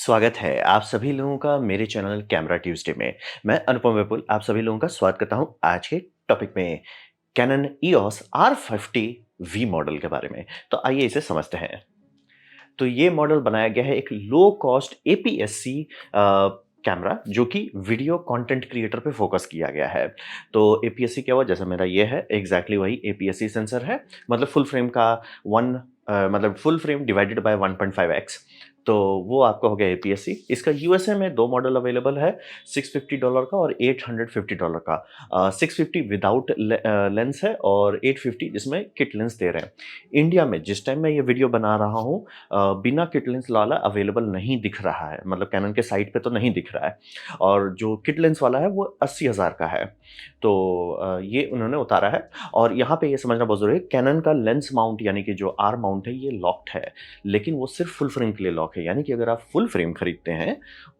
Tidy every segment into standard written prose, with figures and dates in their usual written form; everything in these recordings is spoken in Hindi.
स्वागत है आप सभी लोगों का मेरे चैनल कैमरा ट्यूज़डे में। मैं अनुपम विपुल आप सभी लोगों का स्वागत करता हूं आज के टॉपिक में कैनन EOS R50V मॉडल के बारे में। तो आइए इसे समझते हैं। तो ये मॉडल बनाया गया है एक लो कॉस्ट APS-C कैमरा जो कि वीडियो कंटेंट क्रिएटर पे फोकस किया गया है। तो APS-C क्या हुआ जैसा मेरा ये है एग्जैक्टली वही APS-C सेंसर है। मतलब फुल फ्रेम का मतलब full frame divided by 1.5x। तो वो आपका हो गया APS-C। इसका यूएसए में दो मॉडल अवेलेबल है $650 का और $850 का। 650 विदाउट लेंस है और 850 जिसमें किट लेंस दे रहे हैं। इंडिया में जिस टाइम मैं ये वीडियो बना रहा हूँ बिना किट लेंस वाला अवेलेबल नहीं दिख रहा है, मतलब कैनन के साइट पे तो नहीं दिख रहा है। और जो किट लेंस वाला है वो 80,000 का है। तो ये उन्होंने उतारा है। और यहाँ पे ये समझना बहुत जरूरी है, कैनन का लेंस माउंट यानी कि जो आर माउंट है ये लॉक्ड है, लेकिन वो सिर्फ फुल फ्रेम के लिए लॉक है। यानी कि अगर आप फुल फ्रेम खरीदते हैं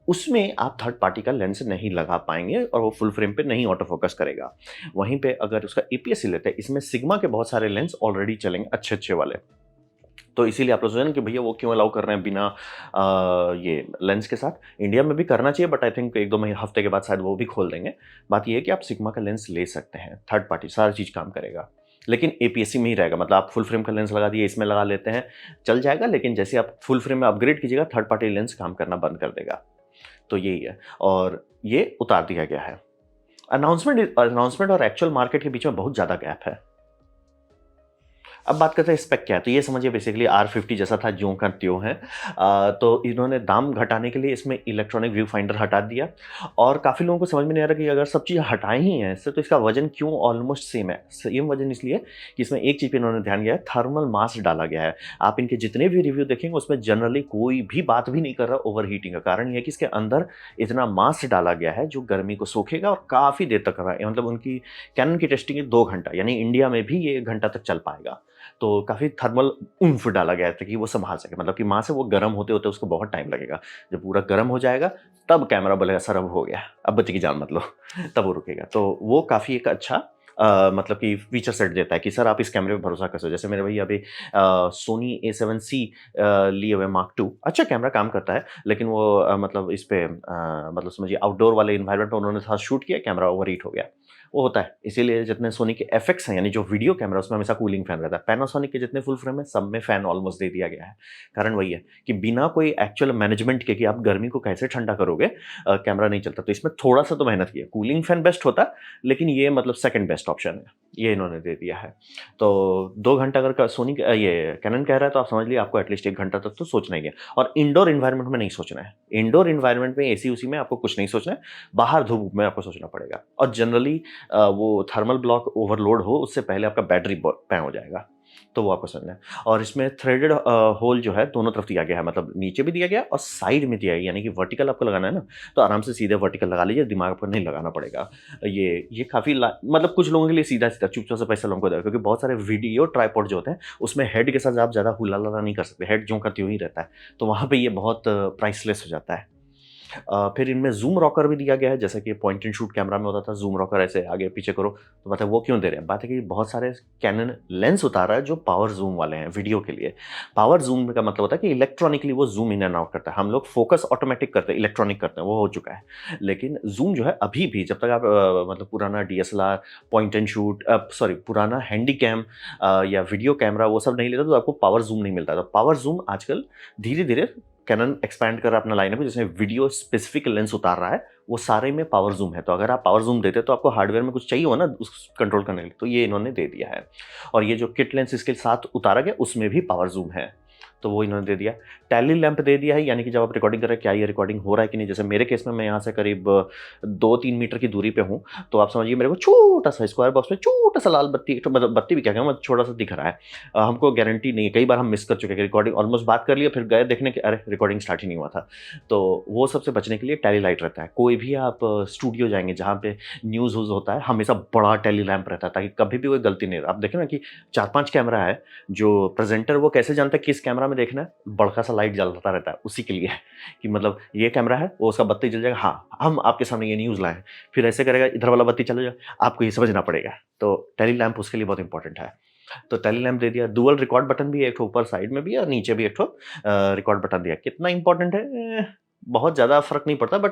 उसमें आप थर्ड पार्टी का लेंस नहीं लगा पाएंगे और वो फुल फ्रेम पे नहीं ऑटो फोकस करेगा। वहीं पे अगर उसका APS-C लेते हैं, इसमें सिग्मा के बहुत सारे लेंस ऑलरेडी चलेंगे अच्छे अच्छे वाले। तो इसीलिए आप लोग सोचें कि भैया वो क्यों अलाउ कर रहे हैं बिना ये लेंस के साथ। इंडिया में भी करना चाहिए बट आई थिंक एक दो महीने हफ्ते के बाद शायद वो भी खोल देंगे। बात ये है कि आप सिग्मा का लेंस ले सकते हैं, थर्ड पार्टी सारी चीज़ काम करेगा, लेकिन APS-C में ही रहेगा। मतलब आप फुल फ्रेम का लेंस लगा दिए इसमें लगा लेते हैं चल जाएगा, लेकिन जैसे आप फुल फ्रेम में अपग्रेड कीजिएगा थर्ड पार्टी लेंस काम करना बंद कर देगा। तो यही है और ये उतार दिया गया है। अनाउंसमेंट और एक्चुअल मार्केट के बीच में बहुत ज़्यादा गैप है। अब बात करते हैं स्पेक क्या है। तो ये समझिए बेसिकली R50 जैसा था, ज्यों का त्यों है। तो इन्होंने दाम घटाने के लिए इसमें इलेक्ट्रॉनिक व्यू फाइंडर हटा दिया। और काफ़ी लोगों को समझ में नहीं आ रहा कि अगर सब चीज़ हटाई ही हैं इससे तो इसका वजन क्यों ऑलमोस्ट सेम है। सेम वजन इसलिए कि इसमें एक चीज़ पे इन्होंने ध्यान दिया है, थर्मल मास डाला गया है। आप इनके जितने भी रिव्यू देखेंगे उसमें जनरली कोई भी बात भी नहीं कर रहा ओवर हीटिंग का। कारण ये है कि इसके अंदर इतना मास डाला गया है जो गर्मी को सोखेगा और काफ़ी देर तक रहा है। मतलब उनकी कैनन की टेस्टिंग है 2 घंटा, यानी इंडिया में भी ये 1 घंटा तक चल पाएगा। तो काफ़ी थर्मल ऊम्फ डाला गया है ताकि वो संभाल सके। मतलब कि वहाँ से वो गर्म होते-होते उसको बहुत टाइम लगेगा। जब पूरा गर्म हो जाएगा तब कैमरा बोलेगा सर अब हो गया, अब बच्चे की जान मत लो तब वो रुकेगा। तो वो काफ़ी एक अच्छा मतलब कि फीचर सेट देता है कि सर आप इस कैमरे पे भरोसा कर सकते हो। जैसे मेरे भैया अभी सोनी A7C लिए हुए मार्क II, अच्छा कैमरा काम करता है, लेकिन वो मतलब इस पे मतलब समझिए आउटडोर वाले एनवायरनमेंट में उन्होंने साथ शूट किया, कैमरा ओवरहीट हो गया। वो होता है, इसीलिए जितने सोनी के FX हैं यानी जो वीडियो कैमरा उसमें हमेशा कूलिंग फैन रहता है। पैनासोनिक के जितने फुल फ्रेम है सब में फैन ऑलमोस्ट दे दिया गया है। कारण वही है कि बिना कोई एक्चुअल मैनेजमेंट के कि आप गर्मी को कैसे ठंडा करोगे कैमरा नहीं चलता। तो इसमें थोड़ा सा तो मेहनत की है। कूलिंग फैन बेस्ट होता, लेकिन ये मतलब सेकंड बेस्ट ऑप्शन है, ये इन्होंने दे दिया है। तो 2 घंटा अगर सोनी ये कैनन कह रहा है तो आप समझ लीजिए आपको एटलीस्ट 1 घंटा तक तो सोचना ही है। और इंडोर एनवायरनमेंट में नहीं सोचना है। इंडोर एनवायरनमेंट में AC उसी में आपको कुछ नहीं सोचना है, बाहर धूप में आपको सोचना पड़ेगा। और जनरली वो थर्मल ब्लॉक ओवरलोड हो उससे पहले आपका बैटरी पैन हो जाएगा। तो वो आपको समझना है। और इसमें थ्रेडेड होल जो है दोनों तरफ दिया गया है, मतलब नीचे भी दिया गया और साइड में दिया गया, यानी कि वर्टिकल आपको लगाना है ना तो आराम से सीधे वर्टिकल लगा लीजिए, दिमाग पर नहीं लगाना पड़ेगा। ये काफ़ी मतलब कुछ लोगों के लिए सीधा-सीधा चुपचाप से पैसा लोगों को देगा, क्योंकि बहुत सारे वीडियो ट्राइपॉड जो होते हैं उसमें हेड के साथ आप ज़्यादा हुला-लला नहीं कर सकते, हेड ज्यों का त्यों ही रहता है। तो वहाँ पे ये बहुत प्राइसलेस हो जाता है। फिर इनमें ज़ूम रॉकर भी दिया गया है, जैसा कि पॉइंट एंड शूट कैमरा में होता था ज़ूम रॉकर, ऐसे आगे पीछे करो। तो बात है वो क्यों दे रहे हैं? बात है कि बहुत सारे कैनन लेंस उतारा है जो पावर ज़ूम वाले हैं वीडियो के लिए। पावर ज़ूम का मतलब होता है कि इलेक्ट्रॉनिकली वो ज़ूम इन एंड आउट करता है। हम लोग फोकस ऑटोमेटिक करते हैं, इलेक्ट्रॉनिक करते हैं, वो हो चुका है। लेकिन ज़ूम जो है अभी भी जब तक आप मतलब पुराना DSLR, point and shoot sorry पुराना हैंडीकैम या वीडियो कैमरा वो सब नहीं लेते तो आपको पावर ज़ूम नहीं मिलता। तो पावर ज़ूम आजकल धीरे-धीरे कैनन एक्सपैंड कर रहा है अपना लाइनअप, जिसमें वीडियो स्पेसिफिक लेंस उतार रहा है, वो सारे में पावर ज़ूम है। तो अगर आप पावर ज़ूम देते तो आपको हार्डवेयर में कुछ चाहिए हो ना उस कंट्रोल करने के लिए, तो ये इन्होंने दे दिया है। और ये जो किट लेंस इसके साथ उतारा गया उसमें भी पावर ज़ूम है, तो वो इन्होंने दे दिया। टैली लैंप दे दिया है, यानी कि जब आप रिकॉर्डिंग कर रहे हैं क्या ये रिकॉर्डिंग हो रहा है कि नहीं। जैसे मेरे केस में मैं यहाँ से करीब 2-3 मीटर की दूरी पे हूँ, तो आप समझिए मेरे को छोटा-सा स्क्वायर बॉक्स में छोटा-सा लाल बत्ती, तो मतलब बत्ती भी क्या कहूँ, छोटा-सा दिख रहा है। हमको गारंटी नहीं है, कई बार हम मिस कर चुके हैं कि रिकॉर्डिंग ऑलमोस्ट बात कर लिया, फिर गए देखने कि अरे! रिकॉर्डिंग स्टार्ट ही नहीं हुआ था। तो वो सबसे बचने के लिए टैली लाइट रहता है। कोई भी आप स्टूडियो जाएँगे जहाँ पे न्यूज़-वूज़ होता है, हमेशा बड़ा टैली लैंप रहता है ताकि कभी भी कोई गलती नहीं हो। आप देखें ना कि 4-5 कैमरा है, जो प्रेज़ेंटर वो कैसे जानता है किस कैमरा में देखना है? बड़का सा लाइट जलता रहता है, उसी के लिए है कि मतलब ये कैमरा है, वो उसका बत्ती जल जाएगा, हाँ, हम आपके सामने ये न्यूज़ लाए हैं। फिर ऐसे करेगा, इधर वाला बत्ती चला जाएगा, आपको ये समझना पड़ेगा। तो टैली लैंप उसके लिए बहुत इंपॉर्टेंट है। तो टैली लैंप दे दिया, डुअल रिकॉर्ड बटन भी है, एक ठो ऊपर साइड में भी है और नीचे भी एक ठो रिकॉर्ड बटन दिया। कितना इंपॉर्टेंट है? बहुत ज़्यादा फ़र्क नहीं पड़ता, बट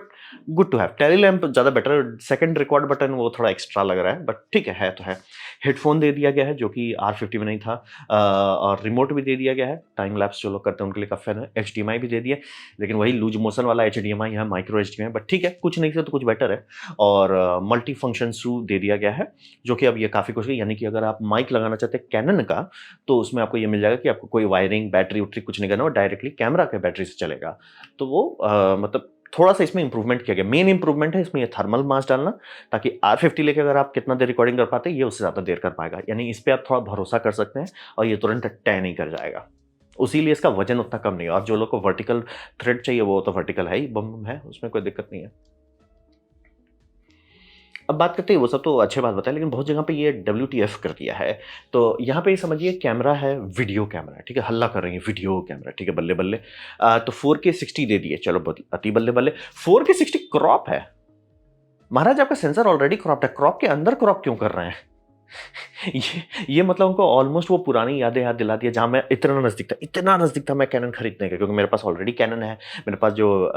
गुड टू हैव। टेली लैंप ज़्यादा बेटर, सेकंड रिकॉर्ड बटन वो थोड़ा एक्स्ट्रा लग रहा है, बट ठीक है तो है। हेडफ़ोन दे दिया गया है जो कि R50 में नहीं था, और रिमोट भी दे दिया गया है, टाइम लैप्स जो लोग करते हैं उनके लिए काफ़ी फ़ायदा है। एचडीएमआई भी दे दिया, लेकिन वही लूज़ मोशन वाला एचडीएमआई है, माइक्रो एचडीएमआई, बट ठीक है, कुछ नहीं से तो कुछ बेटर है। और मल्टी फंक्शन शू दे दिया गया है, जो कि अब ये काफ़ी कुछ है, यानी कि अगर आप माइक लगाना चाहते हैं कैनन का, तो उसमें आपको ये मिल जाएगा कि आपको कोई वायरिंग, बैटरी-वैटरी कुछ नहीं करना, वो डायरेक्टली कैमरा के बैटरी से चलेगा। तो वो मतलब थोड़ा-सा इसमें इम्प्रूवमेंट किया गया। मेन इम्प्रूवमेंट है इसमें ये थर्मल मास डालना, ताकि R50 लेके अगर आप कितना देर रिकॉर्डिंग कर पाते हैं, ये उससे ज़्यादा देर कर पाएगा। यानी इस पे आप थोड़ा भरोसा कर सकते हैं और ये तुरंत तय नहीं कर जाएगा। उसीलिए इसका वज़न उतना कम नहीं है, और जो लोग को वर्टिकल थ्रेड चाहिए वो तो वर्टिकल है ही, बम-बम है, उसमें कोई दिक्कत नहीं है। अब बात करते हैं, वो सब तो अच्छी बात बताई, लेकिन बहुत जगह पे ये WTF कर दिया है। तो यहाँ पे ये समझिए कैमरा है, वीडियो कैमरा, ठीक है? हल्ला कर रही है वीडियो कैमरा, ठीक है? बल्ले-बल्ले। तो 4K 60 दे दिए, चलो अति बल्ले-बल्ले। 4K 60 क्रॉप है। महाराज आपका सेंसर ऑलरेडी क्रॉप्ड है, क्रॉप के अंदर क्रॉप क्यों कर रहे हैं? ये मतलब उनको ऑलमोस्ट वो पुरानी यादें याद दिला दिया, जहाँ मैं इतना नज़दीक था मैं कैनन खरीदने का, क्योंकि मेरे पास ऑलरेडी कैनन है। मेरे पास जो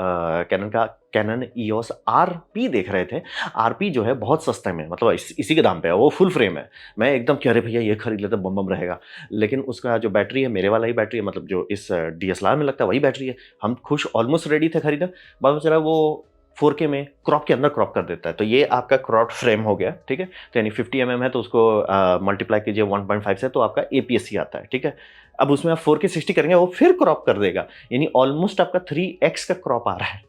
कैनन का कैनन ईओएस आरपी देख रहे थे। आरपी जो है बहुत सस्ते में, मतलब इसी के दाम पे है, वो फुल फ्रेम है। मैं एकदम कि अरे भैया ये खरीद लेते, बम बम रहेगा। लेकिन उसका जो बैटरी है मेरे वाला ही बैटरी है, मतलब जो इस डीएसएलआर में लगता है वही बैटरी है। हम खुश ऑलमोस्ट रेडी थे खरीदने, बाद में चला वो 4K में क्रॉप के अंदर क्रॉप कर देता है। तो ये आपका क्रॉप्ड फ्रेम हो गया, ठीक है? तो यानी 50 mm है, तो उसको मल्टीप्लाई कीजिए 1.5 से, तो आपका APS-C आता है, ठीक है? अब उसमें आप 4K 60 करेंगे, वो फिर क्रॉप कर देगा, यानी ऑलमोस्ट आपका 3x का क्रॉप आ रहा है।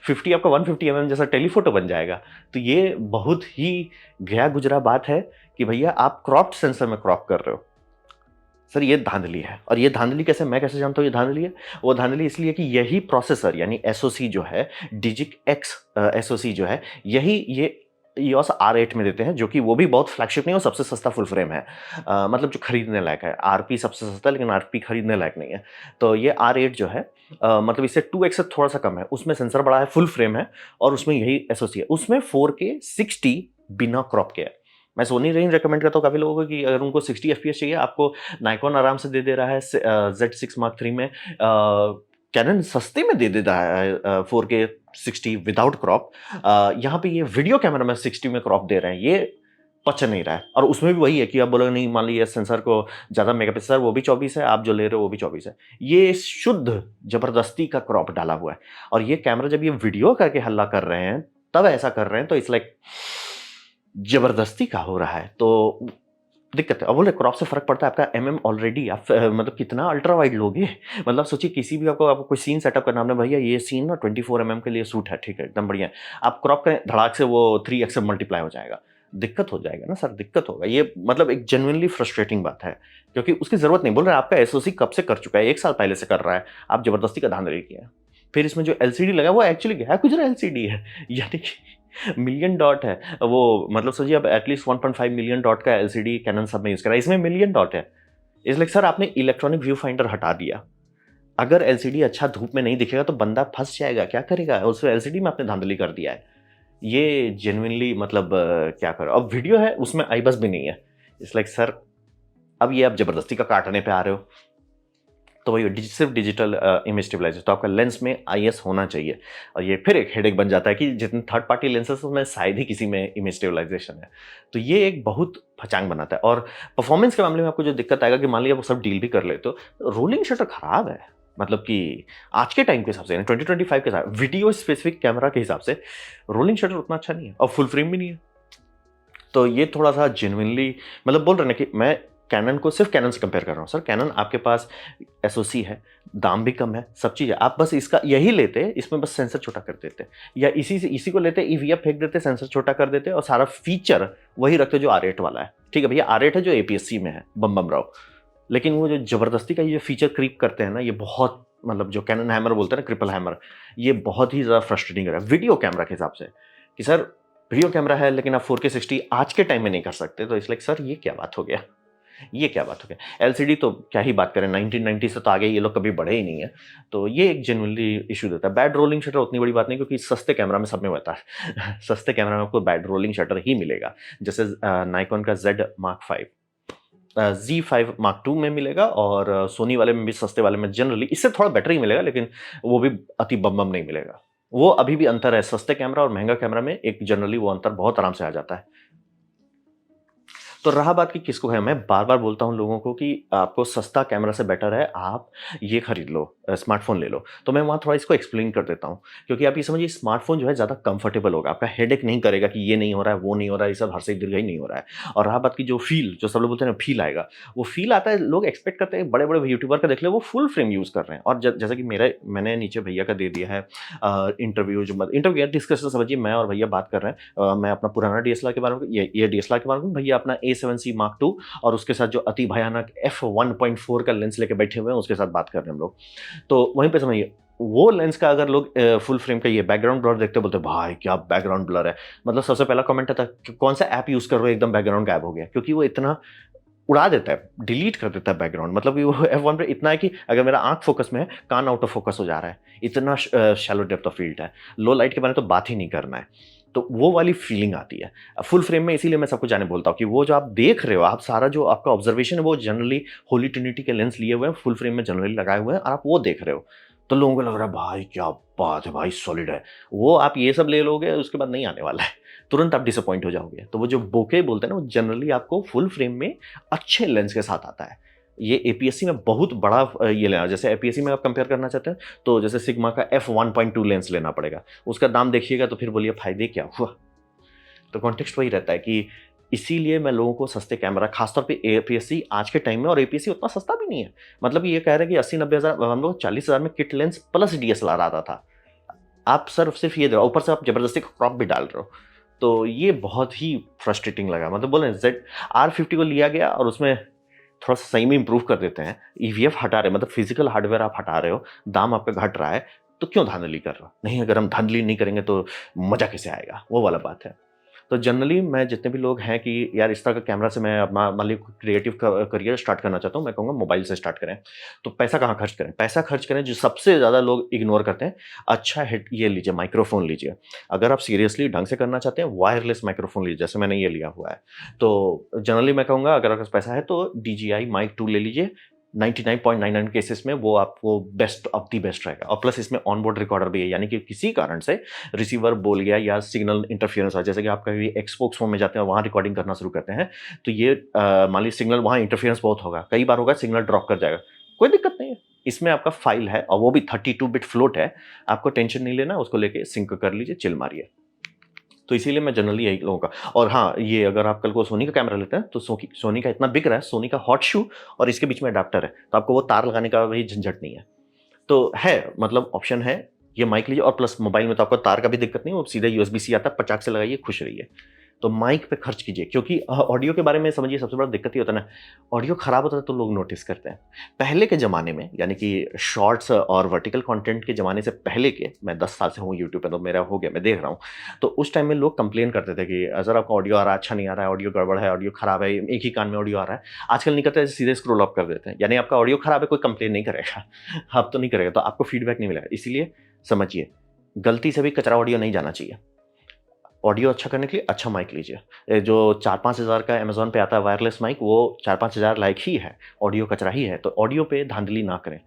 50 आपका 150 mm जैसा टेलीफोटो बन जाएगा। तो ये बहुत ही गया गुजरा बात है कि भैया आप क्रॉप्ड सेंसर में क्रॉप कर रहे हो। सर ये धांधली है, और ये धांधली कैसे, मैं कैसे जानता हूँ ये धांधली है? वो धांधली इसलिए कि यही प्रोसेसर यानी एसओसी जो है, डिजिक एक्स एसओसी जो है, यही ये ईओएस R8 में देते हैं, जो कि वो भी बहुत फ्लैगशिप नहीं है, और सबसे सस्ता फुल फ्रेम है। मतलब जो खरीदने लायक है। आरपी सबसे सस्ता है, लेकिन आरपी खरीदने लायक नहीं है। तो ये R8 जो है, मतलब इससे 2x से थोड़ा सा कम है, उसमें सेंसर बड़ा है, फुल फ्रेम है, और उसमें यही एसओसी है। उसमें 4K 60 बिना क्रॉप के है। मैं सोनी रेंज रिकमेंड करता हूँ काफ़ी लोगों को कि अगर उनको 60 एफपीएस चाहिए, आपको नाइकॉन आराम से दे रहा है Z6 Mark III में, कैनन सस्ते में दे देता है 4K 60 विदाउट क्रॉप। यहाँ पे ये वीडियो कैमरा में 60 में क्रॉप दे रहे हैं, ये पच नहीं रहा है। और उसमें भी वही है कि आप बोलोगे नहीं, मान लीजिए सेंसर को ज़्यादा मेगापिक्सल, वो भी 24 है, आप जो ले रहे हो वो भी 24 है। ये शुद्ध ज़बरदस्ती का क्रॉप डाला हुआ है, और ये कैमरा जब ये वीडियो करके हल्ला कर रहे हैं, तब ऐसा कर रहे हैं, तो इट्स लाइक जबरदस्ती का हो रहा है, तो दिक्कत है। अब बोले क्रॉप से फ़र्क पड़ता है, आपका ऑलरेडी आप मतलब कितना अल्ट्रा वाइड लोगे? मतलब सोचिए किसी भी आपको कोई सीन सेटअप करना, आपने भैया ये सीन ना 24 mm के लिए सूट है, ठीक है, एकदम बढ़िया है। आप क्रॉप करें, धड़ाक से वो 3x से मल्टीप्लाई हो जाएगा। दिक्कत हो जाएगा ना सर, दिक्कत होगा। ये मतलब एक जेन्युइनली फ्रस्ट्रेटिंग बात है, क्योंकि उसकी ज़रूरत नहीं। बोल रहे हैं आपका एसओसी कब से कर चुका है, 1 साल पहले से कर रहा है, आप ज़बरदस्ती का धांधली किया है। फिर इसमें जो एलसीडी लगा है, वो एक्चुअली गया गुजरा एलसीडी है, यानी कि मिलियन डॉट है वो, मतलब सोचिए अब एटलीस्ट 1.5 मिलियन डॉट का एलसीडी कैनन सब में यूज करा है, इसमें मिलियन डॉट है। इस लाइक सर आपने इलेक्ट्रॉनिक व्यू फाइंडर हटा दिया। अगर एलसीडी अच्छा धूप में नहीं दिखेगा तो बंदा फंस जाएगा, क्या करेगा? उस एलसीडी में आपने धांधली कर दिया है। ये जेन्युइनली मतलब क्या करो। अब वीडियो है उसमें आई बस भी नहीं है। इट्स लाइक सर अब ये आप जबरदस्ती का काटने पे आ रहे हो। तो वही सिर्फ डिजिटल इमेज स्टेबलाइजर, तो आपका लेंस में आईएस होना चाहिए, और ये फिर एक हेडेक बन जाता है कि जितने थर्ड पार्टी लेंसेस उसमें शायद ही किसी में इमेज स्टेबलाइजेशन है। तो ये एक बहुत फचांग बनाता है। और परफॉर्मेंस के मामले में आपको जो दिक्कत आएगा कि मान लीजिए वो सब डील भी कर लेते हो, रोलिंग शटर खराब है। मतलब कि आज के टाइम के हिसाब से 2025 के साथ वीडियो स्पेसिफिक कैमरा के हिसाब से रोलिंग शटर उतना अच्छा नहीं है, और फुल फ्रेम भी नहीं है। तो ये थोड़ा-सा जेन्युइनली मतलब बोल रहे हैं ना कि मैं कैनन को सिर्फ कैनन से कंपेयर कर रहा हूँ। सर कैनन आपके पास एसओसी है, दाम भी कम है, सब चीज़ है। आप बस इसका यही लेते, इसमें बस सेंसर छोटा कर देते, या इसी को लेते, ईवीएफ फेंक देते, सेंसर छोटा कर देते, और सारा फीचर वही रखते जो R8 वाला है। ठीक है भैया, R8 है जो APS-C में है, बम बम राव। लेकिन वो जो ज़बरदस्ती का ये फीचर क्रीप करते हैं ना, ये बहुत मतलब जो कैनन हैमर बोलते हैं ना, ट्रिपल हैमर, ये बहुत ही ज़्यादा फ्रस्ट्रेटिंग है वीडियो कैमरा के हिसाब से। कि सर वीडियो कैमरा है, लेकिन आप 4K 60 आज के टाइम में नहीं कर सकते, तो इट्स लाइक सर ये क्या बात हो गया? ये क्या बात हो गया? एलसीडी तो क्या ही बात करें, 1990 से तो आगे ये लोग कभी बढ़े ही नहीं है। तो ये एक जेन्युइनली इश्यू देता है। बैड रोलिंग शटर उतनी बड़ी बात नहीं, क्योंकि सस्ते कैमरा में सब में होता है। सस्ते कैमरा में आपको बैड रोलिंग शटर ही मिलेगा, जैसे नाइकॉन का Z Mark V। Z5 Mark II में मिलेगा और सोनी वाले में भी, सस्ते वाले में जनरली इससे थोड़ा बेटर ही मिलेगा, लेकिन वो भी अति बम-बम नहीं मिलेगा। वो अभी भी अंतर है, सस्ते कैमरा और महँगा कैमरा में एक जनरली वो अंतर बहुत आराम से आ जाता है। तो रहा बात कि किसको है, मैं बार-बार बोलता हूँ लोगों को कि आपको सस्ता कैमरा से बेटर है आप ये खरीद लो, स्मार्टफ़ोन ले लो। तो मैं वहाँ थोड़ा इसको एक्सप्लेन कर देता हूँ, क्योंकि आप ये समझिए स्मार्टफ़ोन जो है ज़्यादा कंफर्टेबल होगा, आपका हेडेक नहीं करेगा कि ये नहीं हो रहा है, वो नहीं हो रहा है, ये सब हर्षई दीर्घई नहीं हो रहा है। और रहा बात की जो फ़ील, जो सब लोग बोलते हैं ना फ़ील आएगा, वो फ़ील आता है, लोग एक्सपेक्ट करते हैं बड़े-बड़े यूट्यूबर का देख ले वो फुल फ्रेम यूज़ कर रहे हैं, और ज जैसा कि मैंने नीचे भैया का दे दिया है इंटरव्यू, जो इंटरव्यू या डिस्कशन समझिए, मैं और भैया बात कर रहे हैं। मैं अपना पुराना डीएसएलआर के बारे में, ये डीएसएलआर के बारे में, भैया अपना A7C Mark II और उसके साथ जो अति भयानक f1.4 का लेंस लेके बैठे हुए हैं, उसके साथ बात कर रहे हैं हम लोग। तो वहीं पे समझिए, वो लेंस का अगर लोग फुल फ्रेम का ये बैकग्राउंड ब्लर देखते बोलते हैं भाई क्या बैकग्राउंड ब्लर है। मतलब सबसे पहला कमेंट आता है कि कौन सा ऐप यूज कर रहे हो, एकदम बैकग्राउंड गायब हो गया, क्योंकि वो इतना उड़ा देता है, डिलीट कर देता है बैकग्राउंड। मतलब कि वो F1 पे इतना है कि अगर मेरा आँख फ़ोकस में है, कान आउट ऑफ फ़ोकस हो जा रहा है। इतना शैलो डेप्थ ऑफ फ़ील्ड है। लो लाइट के बारे में तो बात ही नहीं करना है। तो वो वाली फ़ीलिंग आती है। फुल फ्रेम में इसीलिए मैं सबको जाने बोलता हूँ कि वो जो आप देख रहे हो, आप सारा जो आपका ऑब्ज़र्वेशन है वो जनरली होली ट्रिनिटी के लेंस लिए हुए हैं, फुल फ्रेम में जनरली लगाए हुए हैं और आप वो देख रहे हो। तो लोगों को लग रहा है भाई क्या बात है भाई, सॉलिड है। वो आप ये सब ले लोगे उसके बाद नहीं आने वाला है। तुरंत आप डिसअपॉइंट हो जाओगे। तो वो जो बोके बोलते हैं ना, वो जनरली आपको फुल फ्रेम में अच्छे लेंस के साथ आता है। ये एपीएससी में बहुत बड़ा ये लेना, जैसे एपीएससी में आप कंपेयर करना चाहते हैं, तो जैसे सिग्मा का f1.2 लेंस लेना पड़ेगा। उसका दाम देखिएगा तो फिर बोलिए फ़ायदे क्या हुआ? तो कॉन्टेक्स्ट वही रहता है कि इसीलिए मैं लोगों को सस्ते कैमरा, खासतौर पे एपीएससी आज के टाइम में, और एपीएससी उतना सस्ता भी नहीं है। मतलब ये कह रहे हैं कि 80-90 हज़ार, हम लोग 40,000 में किट लेंस प्लस डीएसएलआर आता था। आप सिर्फ ये दे रहे हो, ऊपर से आप ज़बरदस्ती क्रॉप भी डाल रहे हो। तो ये बहुत ही फ्रस्ट्रेटिंग लगा। मतलब बोले ज़ेड R50 को लिया गया और उसमें थोड़ा-सा सही में इम्प्रूव कर देते हैं। ईवीएफ हटा रहे हैं, मतलब फिज़िकल हार्डवेयर आप हटा रहे हो, दाम आपका घट रहा है, तो क्यों धांधली कर रहे हो? नहीं, अगर हम धांधली नहीं करेंगे तो मज़ा कैसे आएगा? वो वाला बात है। तो जनरली मैं जितने भी लोग हैं कि यार इस तरह का कैमरा से मैं अपना मान लीजिए क्रिएटिव करियर स्टार्ट करना चाहता हूँ, मैं कहूँगा मोबाइल से स्टार्ट करें। तो पैसा कहाँ खर्च करें? पैसा खर्च करें जो सबसे ज़्यादा लोग इग्नोर करते हैं, अच्छा हेड ये लीजिए, माइक्रोफ़ोन लीजिए। अगर आप सीरियसली ढंग से करना चाहते हैं, वायरलेस माइक्रोफ़ोन लीजिए, जैसे मैंने ये लिया हुआ है। तो जनरली मैं कहूँगा अगर आपके पास पैसा है तो DJI माइक 2 ले लीजिए। 99.99 केसेस में वो आपको बेस्ट ऑफ द बेस्ट रहेगा, और प्लस इसमें ऑन बोर्ड रिकॉर्डर भी है, यानी कि किसी कारण से रिसीवर बोल गया या सिग्नल इंटरफेरेंस हुआ, जैसे कि आप कभी एक्सपोक्स में जाते हैं, वहाँ रिकॉर्डिंग करना शुरू करते हैं, तो ये मान लीजिए सिग्नल वहाँ इंटरफेरेंस बहुत होगा, कई बार होगा सिग्नल ड्रॉप कर जाएगा, कोई दिक्कत नहीं है। इसमें आपका फाइल है और वो भी 32 बिट फ्लोट है, आपको टेंशन नहीं लेना, उसको लेके सिंक कर लीजिए, चिल मारिए। तो इसीलिए मैं जनरली यही लोगों का, और हाँ, ये अगर आप कल को सोनी का कैमरा लेते हैं, तो सोनी का इतना बिक रहा है, सोनी का हॉट शू और इसके बीच में अडैप्टर है, तो आपको वो तार लगाने का भी झंझट नहीं है। तो है, मतलब ऑप्शन है, ये माइक लीजिए, और प्लस मोबाइल में तो आपको तार का भी दिक्कत नहीं है, वो सीधा यूएसबी-सी आता है, पचाक से लगाइए, खुश रहिए। तो माइक पे खर्च कीजिए, क्योंकि ऑडियो के बारे में समझिए सबसे बड़ा दिक्कत ये होता है ना, ऑडियो खराब होता है तो लोग नोटिस करते हैं। पहले के ज़माने में, यानी कि शॉर्ट्स और वर्टिकल कंटेंट के ज़माने से पहले के, मैं 10 साल से हूँ यूट्यूब पे, तो मेरा हो गया, मैं देख रहा हूँ। तो उस टाइम में लोग कंप्लेन करते थे कि सर आपका ऑडियो आ रहा है, अच्छा नहीं आ रहा है, ऑडियो गड़बड़ है, ऑडियो खराब है, एक ही कान में ऑडियो आ रहा है। आजकल नहीं करते, सीधे स्क्रॉल ऑफ कर देते हैं, यानी आपका ऑडियो खराब है, कोई कंप्लेन नहीं करेगा। अब तो नहीं करेगा, तो आपको फीडबैक नहीं मिलेगा। इसीलिए समझिए, गलती से भी कचरा ऑडियो नहीं जाना चाहिए। ऑडियो अच्छा करने के लिए अच्छा माइक लीजिए। जो 4-5 हज़ार का अमेज़न पे आता है वायरलेस माइक, वो 4-5 हज़ार लायक ही है, ऑडियो कचरा ही है, तो ऑडियो पे धांधली ना करें।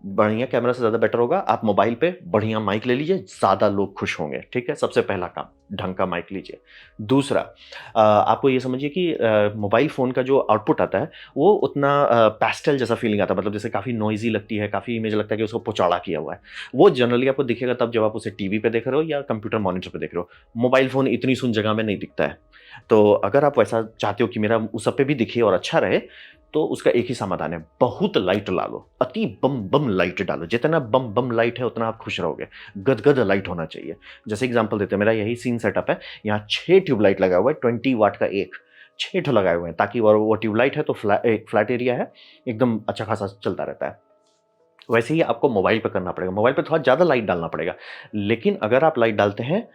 बढ़िया कैमरा से ज़्यादा बेटर होगा, आप मोबाइल पे बढ़िया माइक ले लीजिए, ज़्यादा लोग खुश होंगे, ठीक है? सबसे पहला काम, ढंग का माइक लीजिए। दूसरा, आपको ये समझिए कि मोबाइल फ़ोन का जो आउटपुट आता है, वो उतना पैस्टेल जैसा फ़ीलिंग आता है, मतलब जैसे काफ़ी नॉइज़ी लगती है, काफ़ी इमेज लगता है कि उसको पोचाड़ा किया हुआ है। वो जनरली आपको दिखेगा तब जब आप उसे टीवी पे देख रहे हो या कंप्यूटर मॉनिटर पे देख रहे हो। मोबाइल फ़ोन इतनी सुन जगह में नहीं दिखता है। तो अगर आप वैसा चाहते हो कि मेरा उस सब पे भी दिखे और अच्छा रहे, तो उसका एक ही समाधान है, बहुत लाइट डालो, अति बम बम लाइट डालो। जितना बम बम लाइट है उतना आप खुश रहोगे। गदगद लाइट होना चाहिए। जैसे एग्जांपल देते हैं, मेरा यही सीन सेटअप है, यहाँ 6 ट्यूबलाइट लगा हुआ है, 20 वाट का एक, 6 ठो लगाए हुए हैं, ताकि वो ट्यूबलाइट है तो एक फ्लैट एरिया है, एकदम अच्छा खासा चलता रहता है। वैसे ही आपको मोबाइल पे करना पड़ेगा, मोबाइल पे थोड़ा ज़्यादा लाइट डालना पड़ेगा। लेकिन अगर आप लाइट डालते हैं,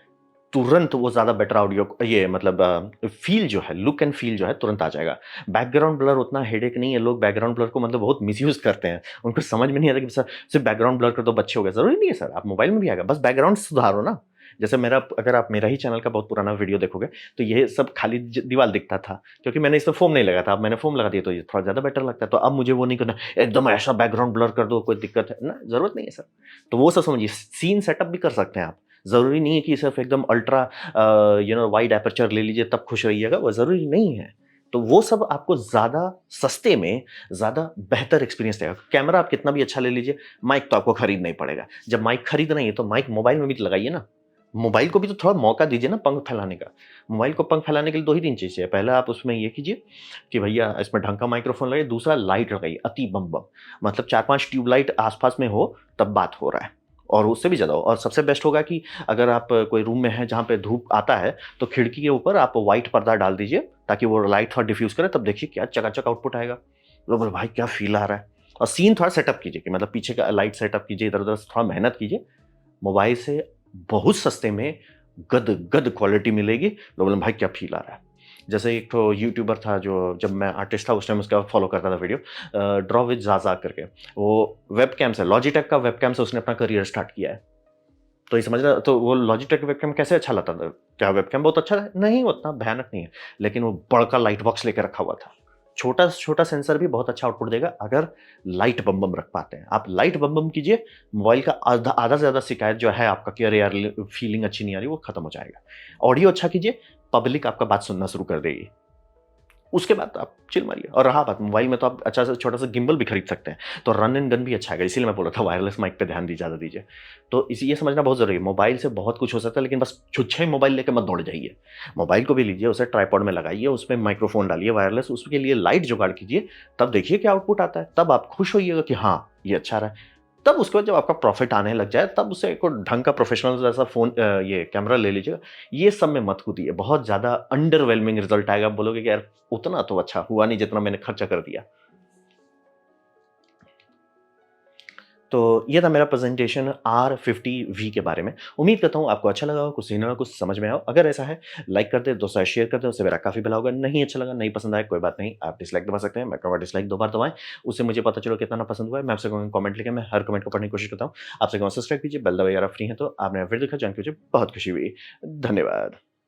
तुरंत वो ज़्यादा बेटर ऑडियो, ये मतलब फ़ील जो है, लुक एंड फ़ील जो है तुरंत आ जाएगा। बैकग्राउंड ब्लर उतना हेडेक नहीं है, लोग बैकग्राउंड ब्लर को मतलब बहुत मिसयूज़ करते हैं। उनको समझ में नहीं आता कि सर सिर्फ़ बैकग्राउंड ब्लर कर दो, बच्चे हो गए, ज़रूरी नहीं है सर, आप मोबाइल में भी आएगा, बस बैकग्राउंड सुधारो ना। जैसे मेरा अगर आप मेरा ही चैनल का बहुत पुराना वीडियो देखोगे, तो ये सब खाली दीवार दिखता था, क्योंकि मैंने इसमें फोम नहीं लगाया था। अब मैंने फोम लगा दिया तो ये थोड़ा ज़्यादा बेटर लगता है। तो अब मुझे वो नहीं करना, एकदम ऐसा बैकग्राउंड ब्लर कर दो, कोई दिक्कत है ना, ज़रूरत नहीं है सर। तो वो सब समझिए, सीन सेटअप भी कर सकते हैं आप। ज़रूरी नहीं है कि सिर्फ एकदम अल्ट्रा वाइड एपर्चर ले लीजिए तब खुश रहिएगा, वो ज़रूरी नहीं है। तो वो सब आपको ज़्यादा सस्ते में ज़्यादा बेहतर एक्सपीरियंस देगा। कैमरा आप कितना भी अच्छा ले लीजिए, माइक तो आपको खरीदना ही पड़ेगा। जब माइक खरीदना ही है तो माइक मोबाइल में भी तो लगाइए ना। मोबाइल को भी तो थोड़ा मौका दीजिए ना पंख फैलाने का। मोबाइल को पंख फैलाने के लिए 2 ही 3 चीज़ चाहिए। पहला आप उसमें ये कीजिए कि भैया इसमें ढंग का माइक्रोफ़ोन लगाइए, दूसरा लाइट लगाइए अति बम-बम। मतलब 4-5 ट्यूबलाइट आस-पास में हो तब बात हो रहा है, और उससे भी ज़्यादा हो। और सबसे बेस्ट होगा कि अगर आप कोई रूम में हैं जहाँ पे धूप आता है, तो खिड़की के ऊपर आप व्हाइट पर्दा डाल दीजिए ताकि वो लाइट थोड़ा डिफ्यूज़ करे, तब देखिए क्या चकाचक आउटपुट आएगा। लोग बोले भाई क्या फ़ील आ रहा है। और सीन थोड़ा सेटअप कीजिए कि मतलब पीछे का लाइट सेटअप कीजिए, इधर-उधर थोड़ा मेहनत कीजिए। मोबाइल से बहुत सस्ते में गद क्वालिटी मिलेगी। लोग बोले भाई क्या फ़ील आ रहा है। जैसे एक तो यूट्यूबर था जो, जब मैं आर्टिस्ट था उस टाइम उसका फॉलो करता था वीडियो, ड्रॉ विद ज़ाज़ा करके। वो वेबकैम से, लॉजिटेक का वेबकैम से उसने अपना करियर स्टार्ट किया है। तो ये समझ रहे हो, तो वो लॉजिटेक वेबकैम कैसे अच्छा लगता था? क्या वेबकैम बहुत अच्छा है? नहीं, उतना भयानक नहीं है, लेकिन वो बड़का लाइट बॉक्स लेके रखा हुआ था। छोटा-छोटा सेंसर भी बहुत अच्छा आउटपुट देगा अगर लाइट बम-बम रख पाते हैं। आप लाइट बम-बम कीजिए, मोबाइल का आधा से ज़्यादा शिकायत जो है आपका कि अरे यार फीलिंग अच्छी नहीं आ रही, वो खत्म हो जाएगा। ऑडियो अच्छा कीजिए, पब्लिक आपका बात सुनना शुरू कर देगी। उसके बाद आप चिल मारिए। और रहा बात मोबाइल में, तो आप अच्छा सा छोटा-सा गिम्बल भी खरीद सकते हैं, तो रन एंड गन भी अच्छा आएगा। इसीलिए मैं बोल रहा था वायरलेस माइक पे ध्यान ज़्यादा दीजिए। तो इसी ये समझना बहुत ज़रूरी है, मोबाइल से बहुत कुछ हो सकता है, लेकिन बस छुच्छे मोबाइल लेके मत दौड़ जाइए। मोबाइल को भी लीजिए, उसे ट्राइपॉड में लगाइए, उसमें माइक्रोफ़ोन डालिए वायरलेस, उसके लिए लाइट जुगाड़ कीजिए, तब देखिए क्या आउटपुट आता है। तब आप खुश होइएगा कि हाँ, ये अच्छा रहा है। तब उसके बाद जब आपका प्रॉफ़िट आने लग जाए, तब उसे एक ढंग का प्रोफ़ेशनल जैसा फ़ोन ये कैमरा ले लीजिएगा। ये सब में मत कूदिए, बहुत ज़्यादा अंडरवेलमिंग रिज़ल्ट आएगा। आप बोलोगे कि यार उतना तो अच्छा हुआ नहीं जितना मैंने खर्चा कर दिया। तो ये था मेरा प्रेज़ेंटेशन R50V के बारे में। उम्मीद करता हूँ आपको अच्छा लगा हो, कुछ सीखने को, कुछ समझ में आया हो। अगर ऐसा है, लाइक कर दें, दोस्तों के साथ शेयर कर दें, उससे मेरा काफ़ी भला होगा। नहीं अच्छा लगा, नहीं पसंद आया, कोई बात नहीं, आप डिसलाइक दबा सकते हैं। मैं कहूँगा डिसलाइक 2 बार दबाएँ, उससे मुझे पता चले कितना ना पसंद हुआ है। मैं आपसे कहूँगा कमेंट लिखें, मैं हर कमेंट को पढ़ने की कोशिश करता हूँ। आपसे कहूँगा सब्सक्राइब कीजिए, बेल दबाइए अगर आप फ्री हैं तो। आपने वीडियो देखा जान के मुझे बहुत खुशी हुई। धन्यवाद।